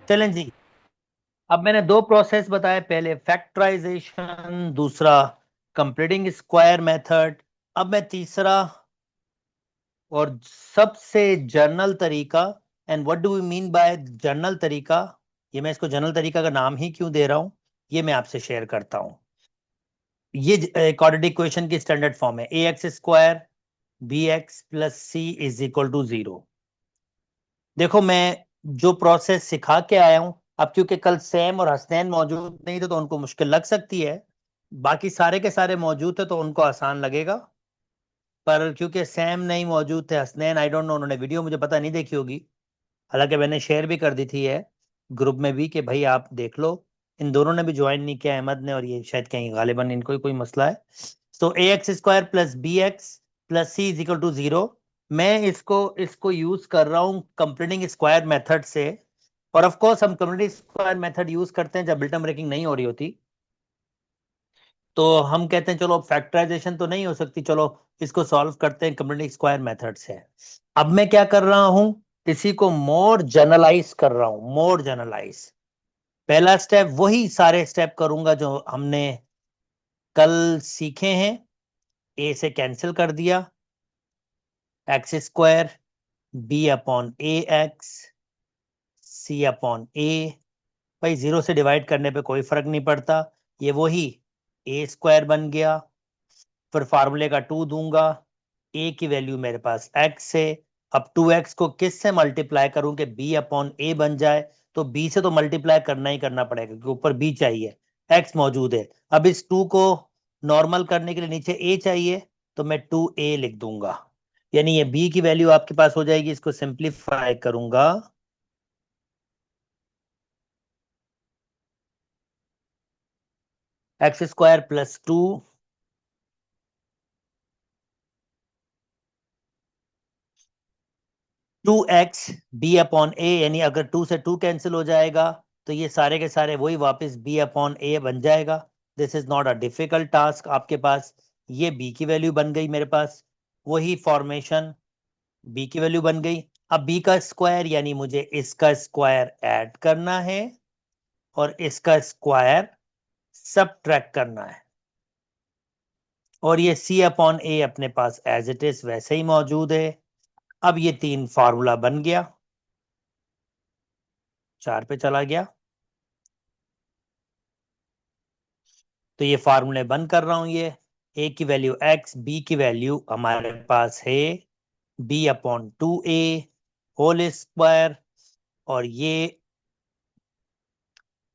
चलें जी। अब मैंने दो प्रोसेस बताए, पहले फैक्टराइजेशन, दूसरा कंप्लीटिंग स्क्वायर मेथड। अब मैं तीसरा और सबसे जर्नल तरीका, and what do we mean by general तरीका, ये मैं इसको जर्नल तरीका का नाम ही क्यों दे रहा हूं, ये मैं आपसे शेयर करता हूं। ये क्वाड्रेटिक इक्वेशन की स्टैंडर्ड फॉर्म है, a x square b x plus c is equal to 0। देखो, मैं जो प्रोसेस सिखा के आया हूं, अब क्योंकि कल सैम और हसनैन मौजूद नहीं थे तो उनको मुश्किल लग सकती है, बाकी सारे के सारे मौजूद थे तो उनको आसान लगेगा। पर क्योंकि सैम नहीं मौजूद थे, हसनैन आई डोंट नो, उन्होंने वीडियो मुझे पता नहीं देखी होगी, हालांकि मैंने शेयर भी कर दी थी है ग्रुप में भी कि भाई आप देख लो। इन दोनों ने भी ज्वाइन नहीं किया, अहमद ने, और ये शायद कहीं गालिबन इनको ही कोई मसला है। तो a x square plus b x plus c is equal to 0। मैं इसको इसको यूज कर रहा हूँ कंप्लीटिंग स्क्वायर मेथड से। और ऑफ कोर्स हम कंप्लीटिंग स्क्वायर मेथड यूज करते हैं जब बिल्टम ब्रेकिंग नहीं हो रही होती, तो हम कहते हैं चलो फैक्टराइजेशन तो नहीं हो सकती, चलो इसको सॉल्व करते हैं कंप्लीटिंग स्क्वायर मेथड से। अब मैं क्या कर रहा हूं, इसी को मोर जनरलाइज कर रहा हूं, मोर जनरलाइज। पहला स्टेप वही सारे स्टेप करूंगा जो हमने कल सीखे हैं। ए से कैंसिल कर दिया, एक्स स्क्वायर बी अपॉन ए एक्स सी अपॉन ए। भाई जीरो से डिवाइड करने पे कोई फर्क नहीं पड़ता, ये वही ए स्क्वायर बन गया। फिर फार्मूले का 2 दूंगा, ए की वैल्यू मेरे पास एक्स है। अब 2x को किस से मल्टीप्लाई करूं कि बी अपॉन ए बन जाए, तो बी से तो मल्टीप्लाई करना ही करना पड़ेगा क्योंकि ऊपर बी चाहिए, एक्स मौजूद है। अब इस 2 को नॉर्मल करने के लिए नीचे ए चाहिए, तो मैं 2a लिख दूंगा, यानी ये बी की वैल्यू आपके पास हो जाएगी। इसको सिंप्लीफाई करूंगा, x square plus 2 2x b upon a, यानी अगर 2 से 2 कैंसिल हो जाएगा तो ये सारे के सारे वही वापस बी अपॉन ए बन जाएगा। This is not a difficult task आपके पास। ये बी की वैल्यू बन गई मेरे पास, वही फॉर्मेशन, बी की वैल्यू बन गई। अब बी का स्क्वायर यानी मुझे इसका स्क्वायर ऐड करना है और इसका स्क्वायर सबट्रैक्ट करना है। और ये सी अपॉन ए अपने पास एज इट इज वैसे ही मौजूद है। अब ये तीन फार्मूला बन गया, 4 पे चला गया। तो ये फार्मूले बंद कर रहा हूं, ये ए की वैल्यू एक्स, बी की वैल्यू हमारे पास है B upon 2a whole square, और ये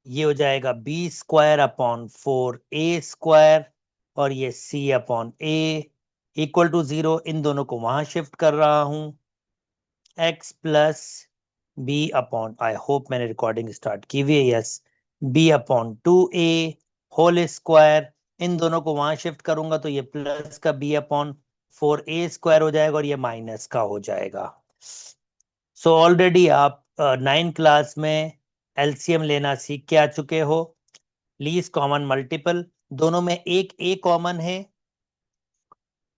हो जाएगा B square upon 4a square, और ये c upon a equal to 0। इन दोनों को वहां शिफ्ट कर रहा हूं, x plus b upon, I hope मैंने रिकॉर्डिंग स्टार्ट की हुई है, yes, b upon 2a whole square. इन दोनों को वहां शिफ्ट करूंगा तो ये प्लस का बी अपॉन 4a स्क्वायर हो जाएगा और ये माइनस का हो जाएगा। सो ऑलरेडी आप 9 क्लास में एलसीएम लेना सीख के आ चुके हो। लीस्ट कॉमन मल्टीपल, दोनों में एक ए कॉमन है,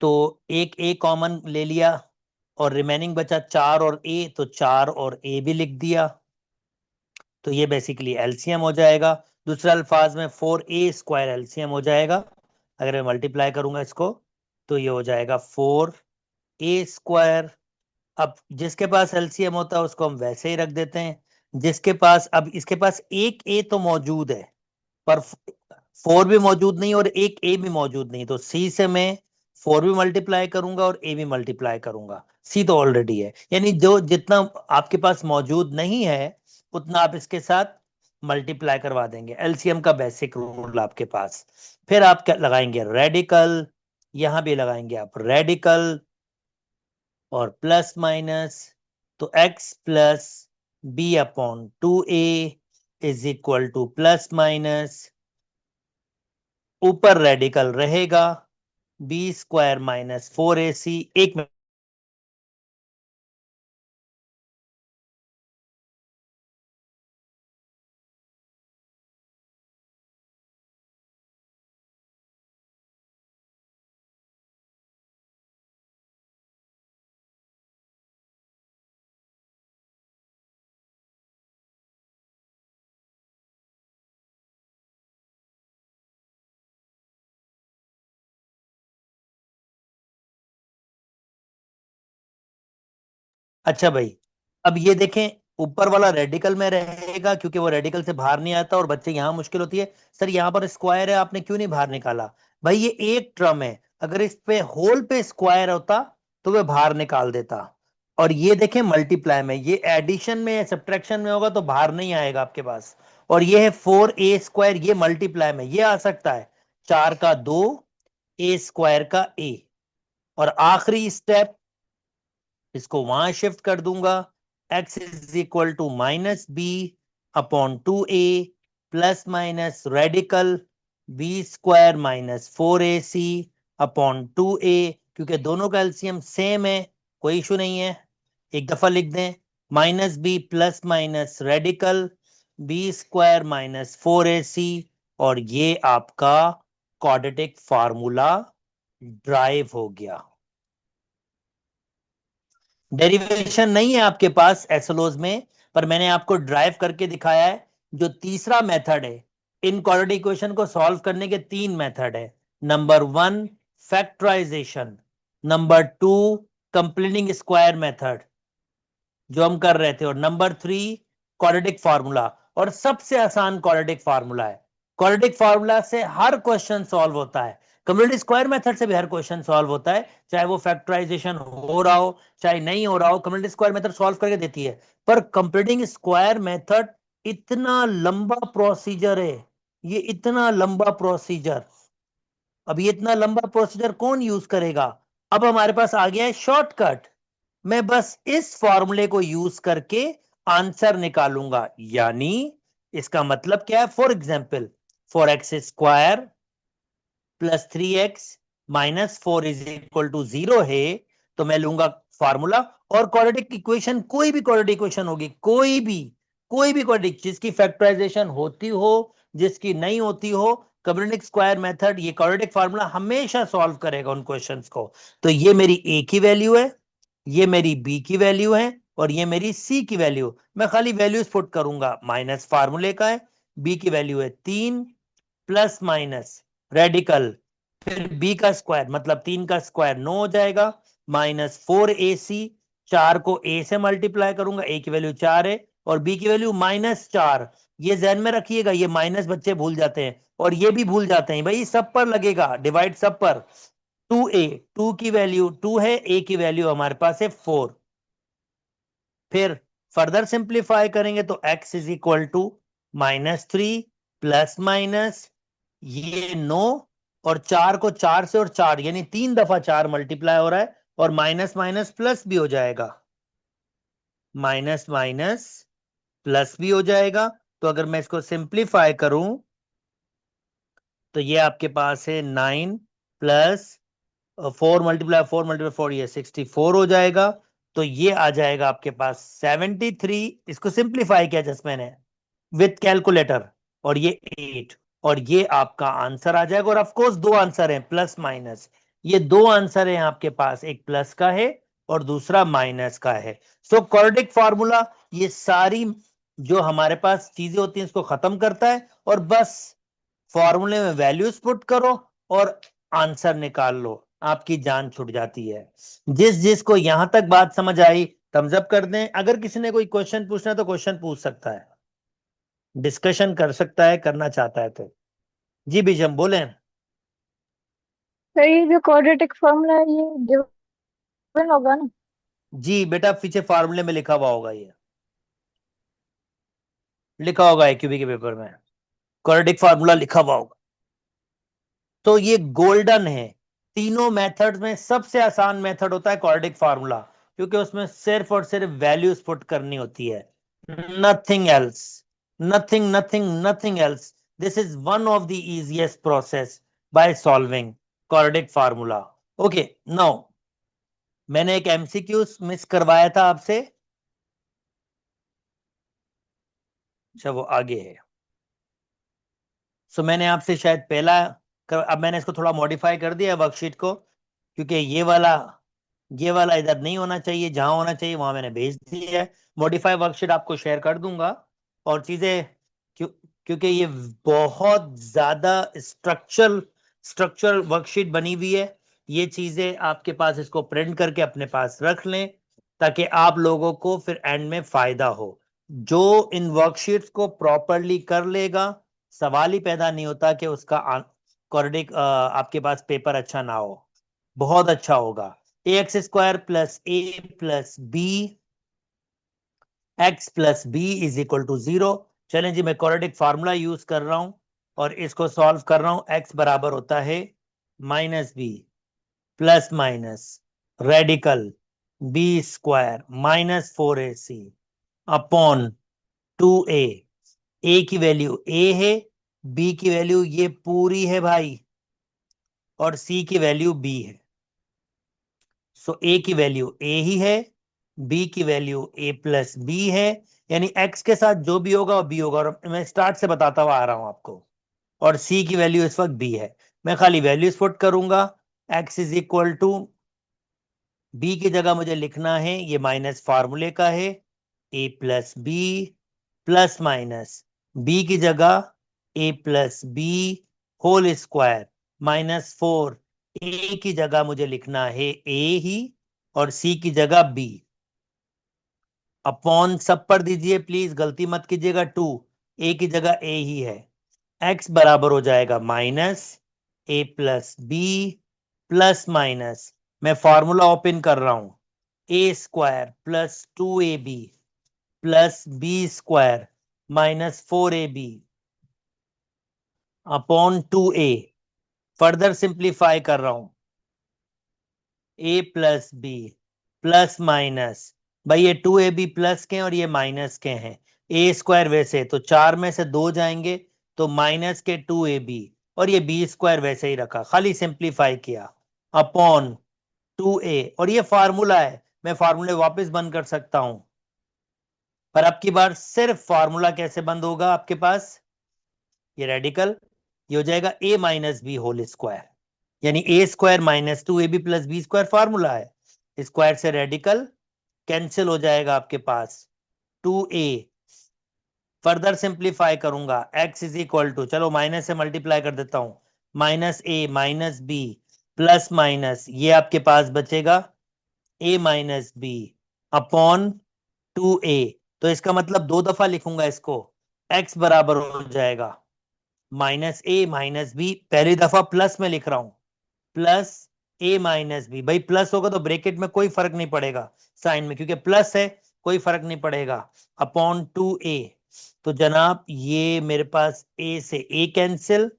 तो एक ए कॉमन ले लिया और रिमेनिंग बचा 4 और ए, तो 4 और ए भी लिख दिया। तो ये बेसिकली एलसीएम हो जाएगा। दूसरे अल्फाज में 4a स्क्वायर एलसीएम हो जाएगा। अगर मैं मल्टीप्लाई करूंगा इसको तो ये हो जाएगा 4a स्क्वायर। अब जिसके पास एलसीएम होता है उसको हम वैसे ही रख देते हैं, जिसके पास, अब इसके पास एक ए तो मौजूद है पर 4 भी मौजूद नहीं और एक ए भी मौजूद नहीं, तो सी से मैं 4 भी मल्टीप्लाई करूंगा और ए भी मल्टीप्लाई करूंगा। सी तो ऑलरेडी है, यानी जो जितना आपके पास मौजूद नहीं है उतना आप इसके साथ मल्टीप्लाई करवा देंगे। एलसीएम का बेसिक रूल आपके पास। फिर आप क्या लगाएंगे, रेडिकल, यहां भी लगाएंगे आप रेडिकल और प्लस माइनस। तो x plus b upon 2a is equal to plus minus, ऊपर रेडिकल रहेगा बी स्क्वायर माइनस 4ac। एक अच्छा भाई, अब ये देखें, ऊपर वाला रेडिकल में रहेगा क्योंकि वो रेडिकल से बाहर नहीं आता, और बच्चे यहां मुश्किल होती है, सर यहाँ पर स्क्वायर है आपने क्यों नहीं बाहर निकाला? भाई ये एक टर्म है, अगर इस पे होल पे स्क्वायर होता तो वह बाहर निकाल देता। और ये देखें मल्टीप्लाई में, ये एडिशन में या सब्ट्रैक्शन में होगा तो बाहर नहीं आएगा आपके पास। और ये है 4a², ये मल्टीप्लाई में ये आ सकता है, 4 का 2, a² का a। और आखिरी स्टेप, इसको वहां शिफ्ट कर दूंगा, x is equal to -b/2a plus minus radical b² -4ac/2a, क्योंकि दोनों का एलसीएम सेम है, कोई इशू नहीं है, एक दफा लिख दें, -b plus minus radical b² -4ac, और ये आपका क्वाड्रेटिक फार्मूला ड्राइव हो गया। डेरिवेशन नहीं है आपके पास एसोलोज में, पर मैंने आपको ड्राइव करके दिखाया है। जो तीसरा मेथड है, इन क्वाड्रेटिक इक्वेशन को सॉल्व करने के 3 मेथड है। Number 1 factorization, number 2 completing square method जो हम कर रहे थे, और नंबर 3 क्वाड्रेटिक फार्मूला। और सबसे आसान क्वाड्रेटिक फार्मूला है। क्वाड्रेटिक फार्मूला से हर क्वेश्चन सॉल्व होता है, कंप्लीट स्क्वायर मेथड से भी हर क्वेश्चन सॉल्व होता है, चाहे वो फैक्टराइजेशन हो रहा हो चाहे नहीं हो रहा हो, कंप्लीट स्क्वायर मेथड सॉल्व करके देती है। पर कंप्लीटिंग स्क्वायर मेथड इतना लंबा प्रोसीजर है, ये इतना लंबा प्रोसीजर, अब ये इतना लंबा प्रोसीजर कौन यूज करेगा? अब हमारे पास आ गया है शॉर्टकट, मैं बस इस फॉर्मूले को यूज करके आंसर निकालूंगा। यानी इसका मतलब क्या है? For example, 4x² plus 3x minus 4 is equal to 0 है, तो मैं लूंगा फार्मूला। और क्वाड्रेटिक इक्वेशन, कोई भी क्वाड्रेटिक इक्वेशन होगी, कोई भी क्वाड्रेटिक जिसकी फैक्टराइजेशन होती हो, जिसकी नहीं होती हो, क्वाड्रेटिक स्क्वायर मेथड ये क्वाड्रेटिक फार्मूला हमेशा सॉल्व करेगा उन क्वेश्चंस को। तो ये मेरी ए की वैल्यू है, ये मेरी बी की वैल्यू है, और ये मेरी सी की वैल्यू। मैं खाली वैल्यूज पुट करूंगा, माइनस फार्मूले का है, बी की वैल्यू है 3 प्लस माइनस रेडिकल, फिर बी का स्क्वायर मतलब 3 का स्क्वायर 9 हो जाएगा, -4ac, 4 को a से मल्टीप्लाई करूंगा, a की वैल्यू 4 है और b की वैल्यू -4। ये ध्यान में रखिएगा, ये माइनस बच्चे भूल जाते हैं और ये भी भूल जाते हैं, भाई सब पर लगेगा, डिवाइड सब पर। 2a, 2 की वैल्यू 2 है, a की वैल्यू हमारे पास है 4। फिर फर्दर सिंप्लीफाई करेंगे तो x is equal to -3 plus minus ये 9, और 4 को 4 से, और 4 यानी 3 दफा 4 मल्टीप्लाई हो रहा है, और माइनस माइनस प्लस भी हो जाएगा, माइनस माइनस प्लस भी हो जाएगा। तो अगर मैं इसको सिंप्लीफाई करूं तो ये आपके पास है 9 प्लस 4 ये 64 हो जाएगा। तो ये आ जाएगा आपके पास 73, इसको सिंप्लीफाई किया जस्ट मैंने विथ कैलकुलेटर, और ये 8, और ये आपका आंसर आ जाएगा। और ऑफ कोर्स दो आंसर हैं प्लस माइनस, ये दो आंसर हैं आपके पास, एक प्लस का है और दूसरा माइनस का है। सो क्वाड्रेटिक फार्मूला ये सारी जो हमारे पास चीजें होती हैं इसको खत्म करता है, और बस फॉर्मूले में वैल्यूज पुट करो और आंसर निकाल लो, आपकी जान छूट जाती है। जिस जिसको यहां तक बात समझ आई थम्स अप कर दें, अगर किसी ने कोई क्वेश्चन पूछना है तो क्वेश्चन पूछ सकता है, डिस्कशन कर सकता है, करना चाहता है तो। जी बीजम बोले। सर ये जो क्वाड्रेटिक फॉर्मूला है ये गिवन होगा ना? जी बेटा, पीछे फार्मूले में लिखा हुआ होगा, ये लिखा होगा क्यूबी के पेपर में, क्वाड्रेटिक फार्मूला लिखा हुआ होगा। तो ये गोल्डन है, तीनों मेथड्स में सबसे आसान मेथड होता है क्वाड्रेटिक फार्मूला, क्योंकि उसमें सिर्फ और सिर्फ वैल्यूज पुट करनी होती है, nothing else, nothing nothing nothing else. This is one of the easiest process by solving quadratic formula. Okay, now मैंने एक एमसीक्यू मिस करवाया था आपसे, अच्छा वो आगे है। सो मैंने आपसे शायद पहला अब मैंने इसको थोड़ा मॉडिफाई कर दिया वर्कशीट को, क्योंकि ये वाला इधर नहीं होना चाहिए, जहां होना चाहिए वहां मैंने भेज दिया है। मॉडिफाई वर्कशीट आपको शेयर कर दूंगा, और चीजें क्यों, क्योंकि ये बहुत ज्यादा स्ट्रक्चरल वर्कशीट बनी हुई है, ये चीजें आपके पास, इसको प्रिंट करके अपने पास रख लें। ताकि आप लोगों को फिर एंड में फायदा हो। जो इन वर्कशीट्स को प्रॉपरली कर लेगा, सवाल ही पैदा नहीं होता कि उसका क्वाड्रेटिक आपके पास पेपर अच्छा ना हो, बहुत अच्छा होगा। ax² plus a plus b x plus b is equal to 0। चलें जी, मैं क्वाड्रेटिक फार्मूला यूज कर रहा हूं और इसको सॉल्व कर रहा हूं। एक्स बराबर होता है minus b plus minus radical b² minus 4ac upon 2a। A की वैल्यू ए है, बी की वैल्यू ये पूरी है भाई, और सी की वैल्यू बी है। सो ए की वैल्यू ए ही है, बी की वैल्यू ए प्लस बी है, यानी एक्स के साथ जो भी होगा वो बी होगा, और मैं स्टार्ट से बताता हुआ आ रहा हूं आपको। और सी की वैल्यू इस वक्त बी है। मैं खाली वैल्यूज पुट करूंगा। X is equal to b की जगह मुझे लिखना है, ये माइनस फार्मूले का है, a plus b plus minus b की जगह a plus b whole square minus 4। A की जगह मुझे लिखना है ए ही, और सी की जगह बी। अपॉन सब पर दीजिए प्लीज, गलती मत कीजिएगा। 2 ए की जगह ए ही है। एक्स बराबर हो जाएगा minus a plus b plus minus, मैं फॉर्मूला ओपन कर रहा हूं, a² plus 2ab plus b² minus 4ab upon 2a। Further simplify कर रहा हूं, a plus b plus minus, भाई ये 2ab प्लस के हैं और ये माइनस के हैं। a² वैसे तो 4 में से 2 जाएंगे, तो माइनस के 2ab, और ये b² वैसे ही रखा, खाली सिंप्लीफाई किया अपॉन 2a। और ये फार्मूला है, मैं फार्मूले वापस बंद कर सकता हूं, पर अब की बार सिर्फ फार्मूला कैसे बंद होगा आपके पास, ये रेडिकल, ये हो जाएगा a minus b whole square, यानी a² minus 2ab plus b² formula है। स्क्वायर से रेडिकल कैंसिल हो जाएगा आपके पास 2a। फर्दर सिंप्लीफाई करूंगा, x इज इक्वल टू, चलो माइनस से मल्टीप्लाई कर देता हूं, minus a minus b plus minus ये आपके पास बचेगा a minus b upon 2a। तो इसका मतलब 2 दफा लिखूंगा इसको, x बराबर हो जाएगा माइनस ए माइनस बी, पहली दफा प्लस में लिख रहा हूं, प्लस ए माइनस बी। भाई प्लस होगा तो ब्रैकेट में कोई फर्क नहीं पड़ेगा साइन में, क्योंकि प्लस है, कोई फर्क नहीं पड़ेगा, अपॉन 2a। तो जनाब ये मेरे पास a से a कैंसिल,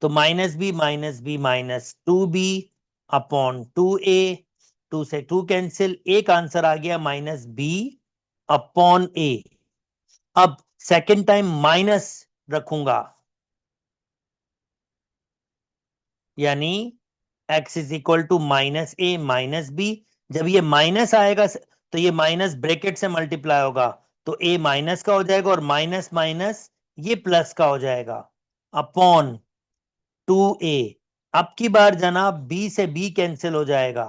तो minus b minus 2b upon 2a, 2 से 2 कैंसिल, एक आंसर आ गया माइनस बी अपॉन a। अब सेकंड टाइम माइनस रखूंगा, यानी x is equal to minus a minus b. जब ये माइनस आएगा तो ये माइनस ब्रैकेट से मल्टीप्लाई होगा, तो a माइनस का हो जाएगा और माइनस माइनस ये प्लस का हो जाएगा अपॉन 2a। अब की बार जनाब b से b कैंसिल हो जाएगा,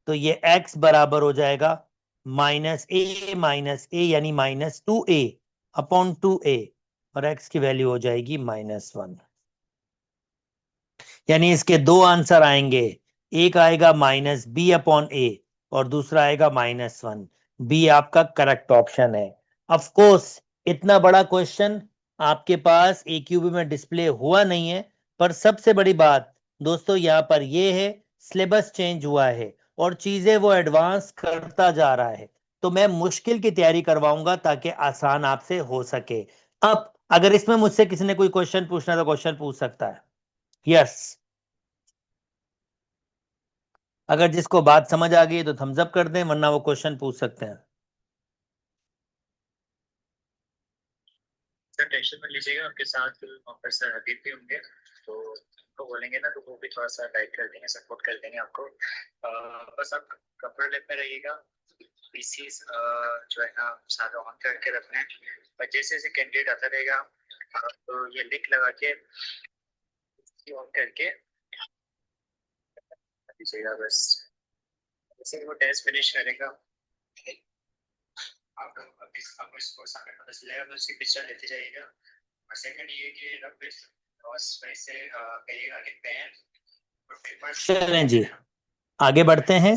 तो ये x बराबर हो जाएगा माइनस ए यानी माइनस 2a अपॉन 2a, और x की वैल्यू हो जाएगी -1। यानी इसके दो आंसर आएंगे, एक आएगा माइनस बी अपॉन ए और दूसरा आएगा -1। बी आपका करेक्ट ऑप्शन है। ऑफ कोर्स इतना बड़ा क्वेश्चन आपके पास AQB में डिस्प्ले हुआ नहीं है, पर सबसे बड़ी बात दोस्तों यहाँ पर ये है, सिलेबस चेंज हुआ है और चीजें वो एडवांस करता जा रहा है, तो मैं मुश्किल की तैयारी करवाऊंगा ताकि आसान आपसे हो सके। अब अगर इसमें मुझसे किसी ने कोई क्वेश्चन पूछना है तो क्वेश्चन पूछ सकता है। यस, अगर जिसको बात समझ आ गई तो थम्स अप कर दें, वरना वो क्वेश्चन पूछ सकते हैं। सर टेंशन मत लीजिएगा, आपके साथ प्रोफेसर हबीब भी होंगे, तो उनको बोलेंगे ना तो वो भी थोड़ा सा गाइड कर देंगे, सपोर्ट कर देंगे आपको। बस आप कंप्यूटर लैब में रहिएगा, पीसी जो है ना सारा ऑन करके रखना है, और जैसे जैसे कैंडिडेट आता रहेगा तो ये लिंक लगा के ऑन करके दीजिएगा। बस जैसे वो टेस्ट फिनिश करेगा आपको स्कोर सामने पता चलेगा, तो उसकी पिक्चर लेते जाइएगा। और सेकंड ये कि रफ क्रॉस वैसे करिएगा कि पेन और पेपर। चलें जी, आगे बढ़ते हैं।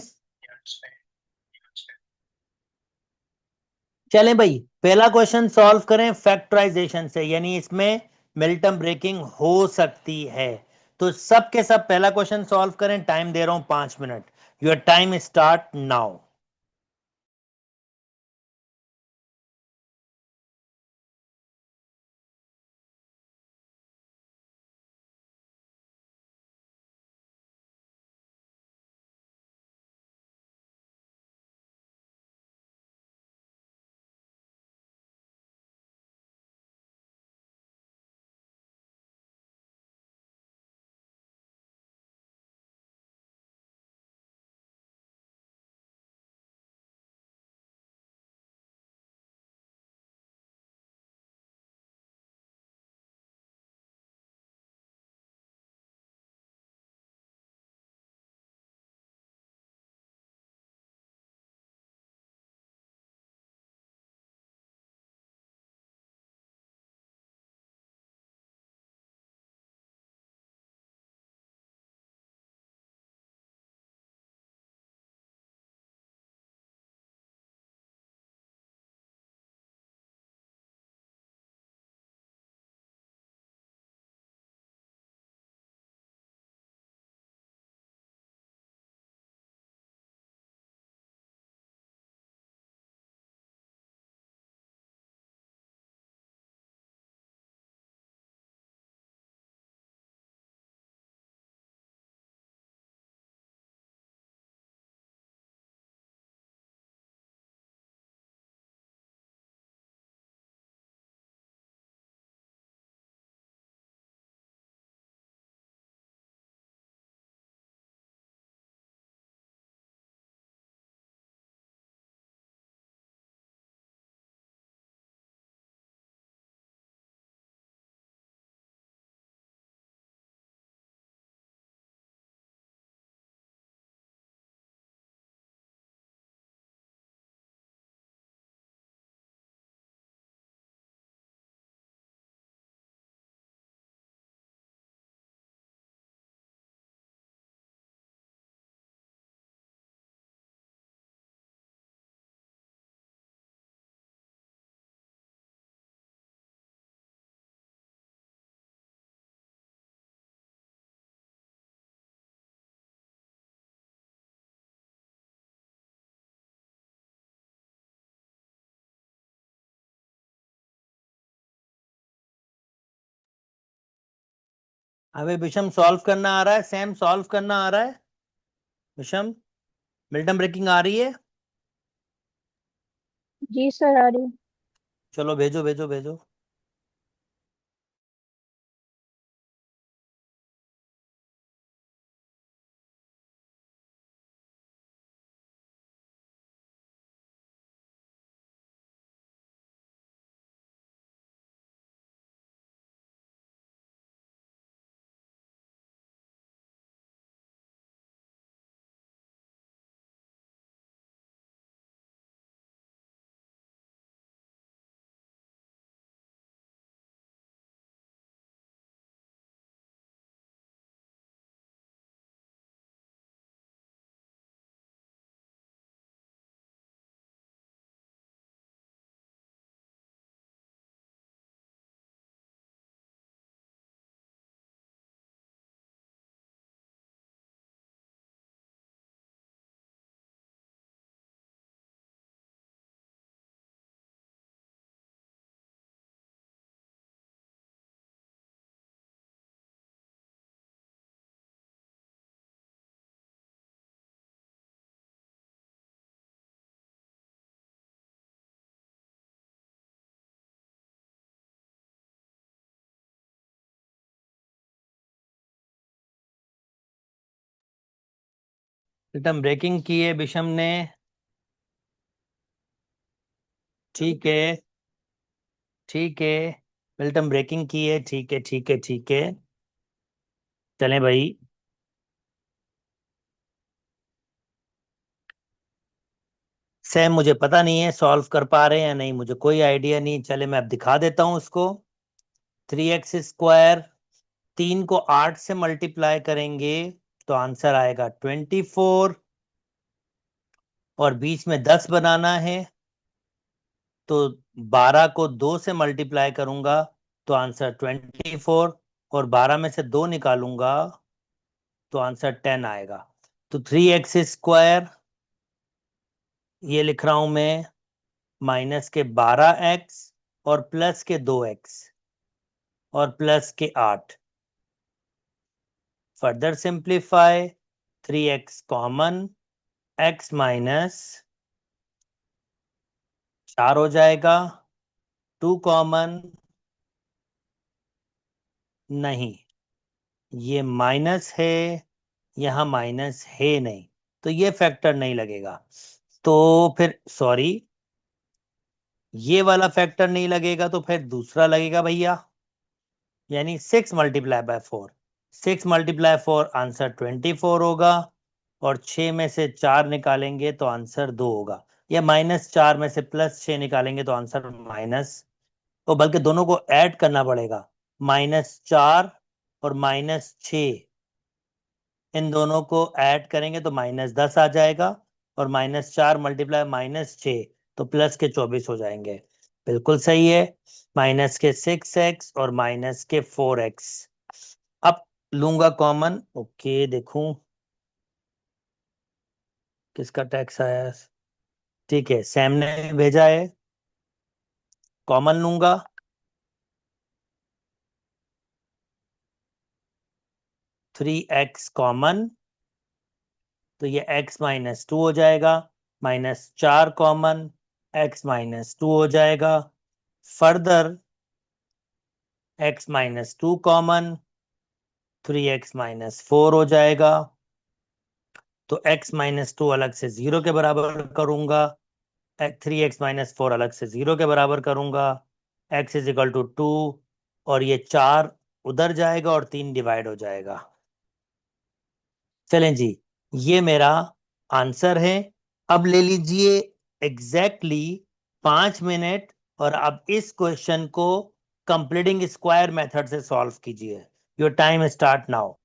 चलें भाई, पहला क्वेश्चन सॉल्व करें फैक्टराइजेशन से, यानी इसमें मिल्टन ब्रेकिंग हो सकती है। तो सब के सब पहला क्वेश्चन सॉल्व करें। टाइम दे रहा हूं 5 minute. Your time start now. अबे विषम सॉल्व करना आ रहा है? सैम सॉल्व करना आ रहा है? विषम, मिल्टन ब्रेकिंग आ रही है? जी सर आ रही। चलो भेजो भेजो भेजो। मिल्टन ब्रेकिंग की है विषम ने। ठीक है, ठीक है, मिल्टन ब्रेकिंग की है। ठीक है, ठीक है, ठीक है। चलें भाई। सैम, मुझे पता नहीं है सॉल्व कर पा रहे हैं या नहीं, मुझे कोई आइडिया नहीं। चले मैं अब दिखा देता हूं उसको। 3x², 3 को 8 से मल्टीप्लाई करेंगे तो आंसर आएगा 24, और बीच में 10 बनाना है। तो 12 को 2 से मल्टीप्लाई करूंगा तो आंसर 24, और 12 में से 2 निकालूंगा तो आंसर 10 आएगा। तो 3x² ये लिख रहा हूं मैं, माइनस के 12x और प्लस के 2x और प्लस के 8। Further simplify, 3x common, x minus 4 हो जाएगा, 2 कॉमन नहीं, ये माइनस है, यहां माइनस है नहीं, तो ये फैक्टर नहीं लगेगा। तो फिर सॉरी, ये वाला फैक्टर नहीं लगेगा तो फिर दूसरा लगेगा भैया, यानी 6 × 4। 6 × 4 आंसर 24 होगा, और 6 में से 4 निकालेंगे तो आंसर 2 होगा, या -4 में से +6 निकालेंगे तो आंसर माइनस, तो बल्कि दोनों को ऐड करना पड़ेगा, -4 और -6, इन दोनों को ऐड करेंगे तो -10 आ जाएगा, और -4 मल्टीप्लाई -6 तो प्लस के 24 हो जाएंगे। बिल्कुल सही है। माइनस के 6x और माइनस के 4x। अब लूंगा कॉमन, ओके देखूं किसका टैक्स आया है। ठीक है, सैम ने भेजा है, कॉमन लूंगा, 3x कॉमन, तो ये x-2 हो जाएगा, -4 कॉमन, x-2 हो जाएगा, फर्दर x-2 कॉमन, 3x-4 हो जाएगा, तो x-2 अलग से 0 के बराबर करूंगा, 3x-4 अलग से 0 के बराबर करूंगा, x इज इक्वल टू 2, और ये 4 उधर जाएगा और 3 डिवाइड हो जाएगा। चलें जी, ये मेरा आंसर है। अब ले लीजिए एग्जैक्टली 5 मिनट, और अब इस क्वेश्चन को कंप्लीटिंग स्क्वायर मेथड से सॉल्व कीजिए। Your time start now.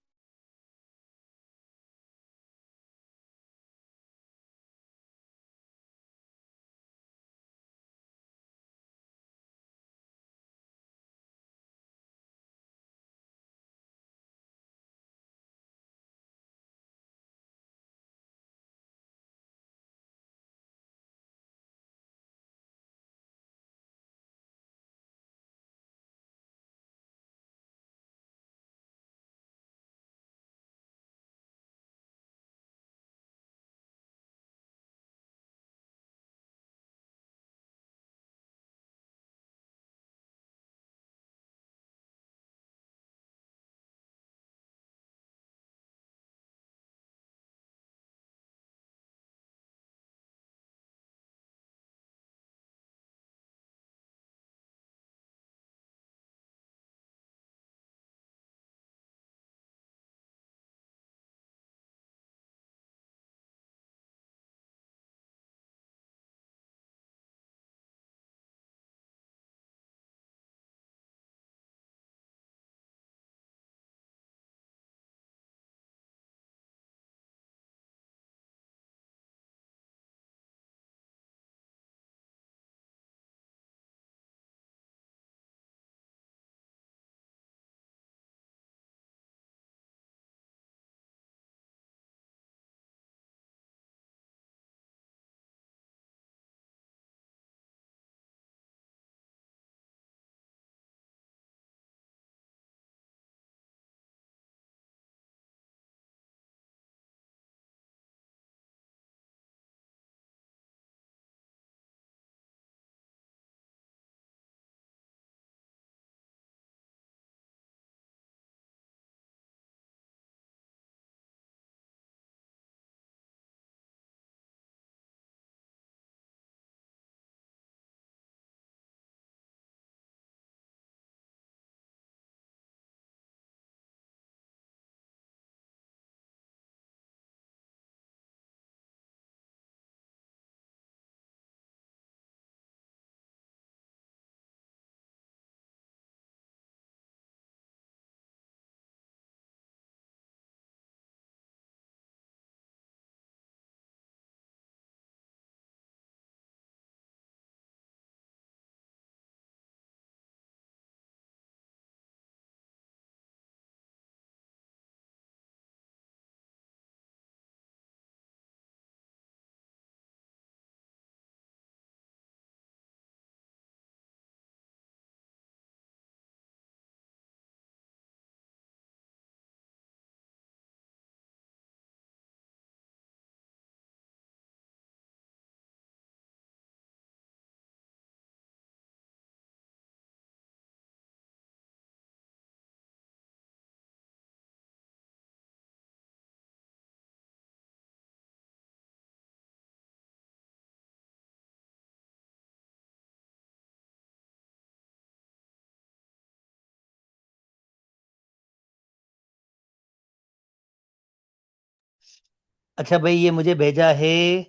अच्छा भाई, ये मुझे भेजा है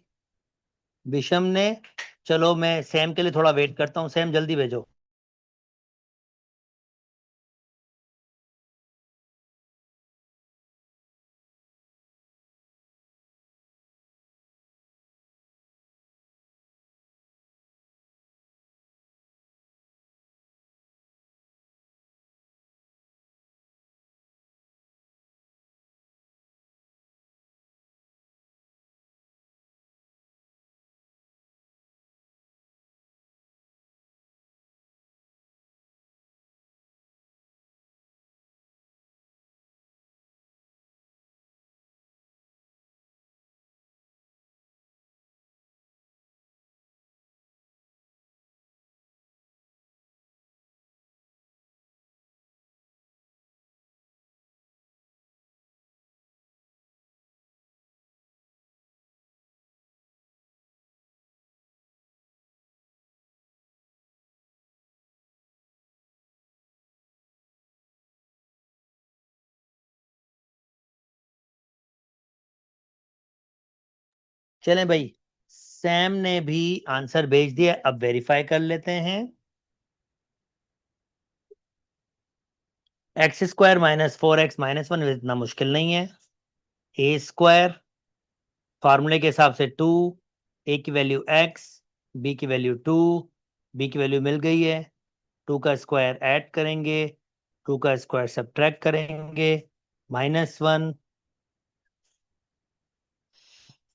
विषम ने। चलो मैं सैम के लिए थोड़ा वेट करता हूँ। सैम जल्दी भेजो। चलें भाई, सैम ने भी आंसर भेज दिया। अब वेरीफाई कर लेते हैं। एक्स स्क्वायर माइनस 4x-1 इतना मुश्किल नहीं है। ए स्क्वायर फार्मूले के हिसाब से 2, ए की वैल्यू x, बी की वैल्यू 2, बी की वैल्यू मिल गई है। 2 का स्क्वायर ऐड करेंगे, 2 का स्क्वायर सब्ट्रैक्ट करेंगे, -1,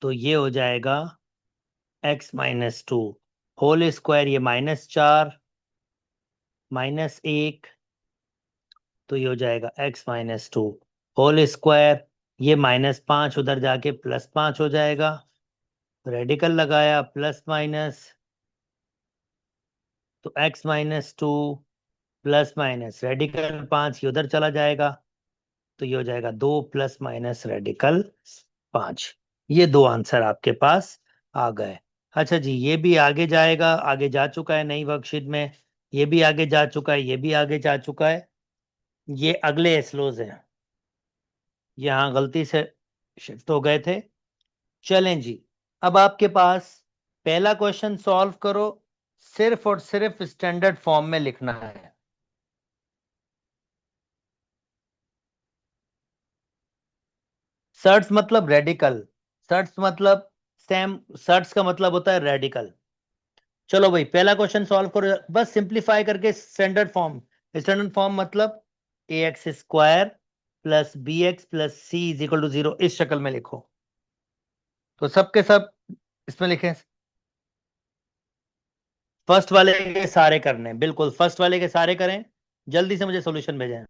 तो ये हो जाएगा x-2 होल स्क्वायर। ये -4 -1, तो ये हो जाएगा x-2 होल स्क्वायर। ये -5 उधर जाके +5 हो जाएगा। रेडिकल लगाया, प्लस माइनस, तो x-2 प्लस माइनस रेडिकल 5 ये उधर चला जाएगा, तो ये हो जाएगा 2 प्लस माइनस रेडिकल 5। ये दो आंसर आपके पास आ गए। अच्छा जी, ये भी आगे जाएगा, आगे जा चुका है नई वर्कशीट में। ये भी आगे जा चुका है, ये भी आगे जा चुका है। ये अगले एस्लोज हैं, यहाँ गलती से शिफ्ट हो गए थे। चलें जी, अब आपके पास पहला क्वेश्चन सॉल्व करो। सिर्फ और सिर्फ स्टैंडर्ड फॉर्म में लिखना है। सर्ट्स मतलब रेडिकल, सर्ट्स मतलब सेम, सर्ट्स का मतलब होता है रेडिकल। चलो भाई, पहला क्वेश्चन सॉल्व करो, बस सिंप्लीफाई करके स्टैंडर्ड फॉर्म। स्टैंडर्ड फॉर्म मतलब ax² plus bx plus c is equal to 0, इस शक्ल में लिखो। तो सबके सब इसमें लिखें। फर्स्ट वाले के सारे करने, बिल्कुल फर्स्ट वाले के सारे करें। जल्दी से मुझे सॉल्यूशन भेजें।